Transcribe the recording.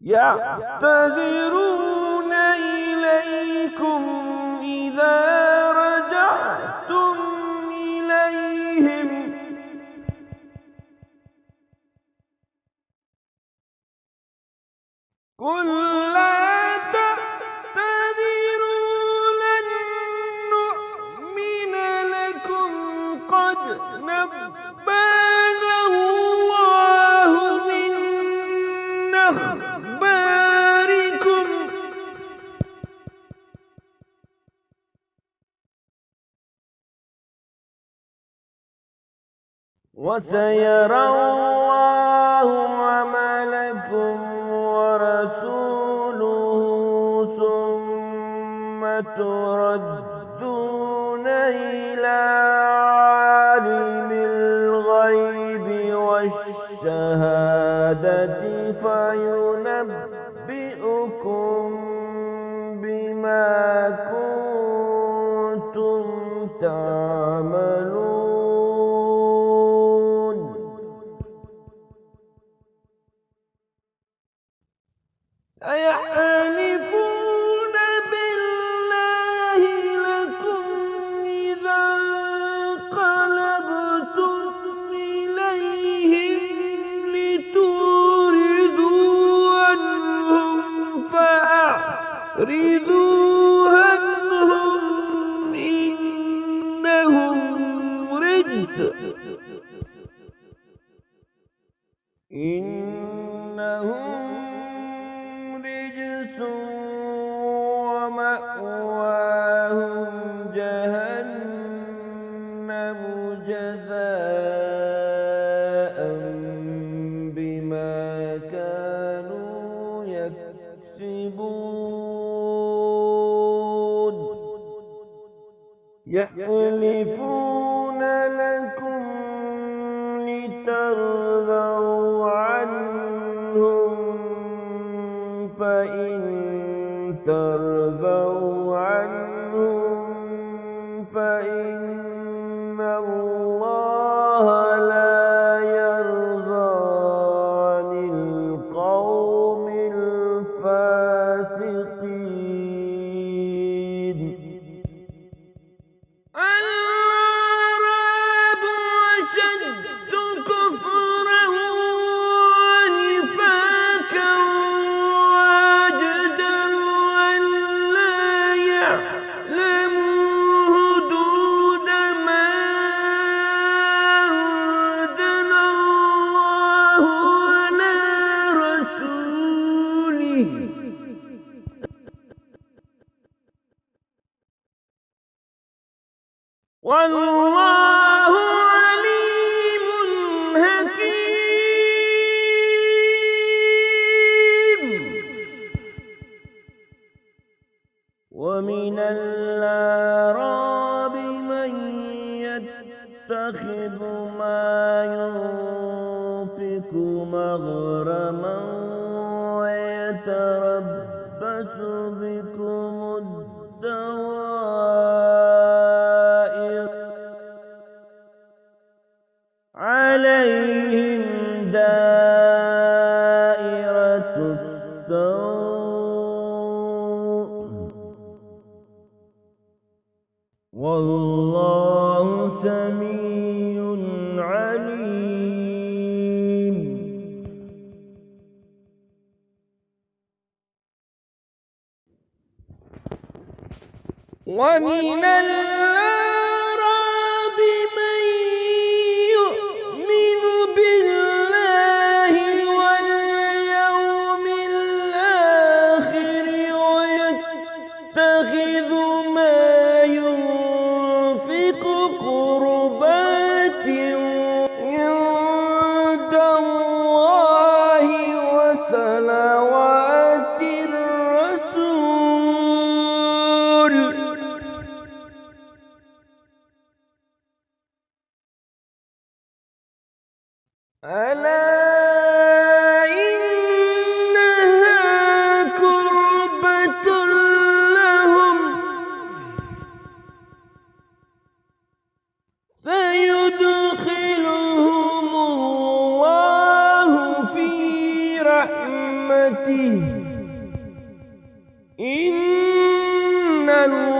يعتذرون إليكم إذا رجعتم إليهم قل لا تعتذروا لن نؤمن لكم قد نبأنا الله من أخباركم وسيرى الله عملكم ورسوله ثم تردون إلى عالم الغيب والشهادة فينبئكم بما كنتم تعملون. سيحلفون بالله لكم إذا انقلبتم إليهم لتعرضوا عنهم فأعرضوا عنهم إنهم رجس ومأواهم جهنم جزاء بما كانوا يكسبون. يحلفون لكم لترضوا عنهم فإن ترضوا عنهم فإن الله لا يرضى عن القوم الفاسقين. الأعراب أشد كفرا ونفاقا وأجدر ألا يعلموا حدود ما أنزل الله على رسوله والله عليم حكيم. ومن الأعراب من يتخذ ما ينفق مغرما ويتربص بكم الدوائر عليهم دائرة السوء والله سميع عليم. ومن الأعراب من يؤمن بالله واليوم الآخر ويتخذ ما ينفق قربات عند الله وصلوات الرسول ألا إنها قربة لهم فيدخلهم الله في رحمته إن الله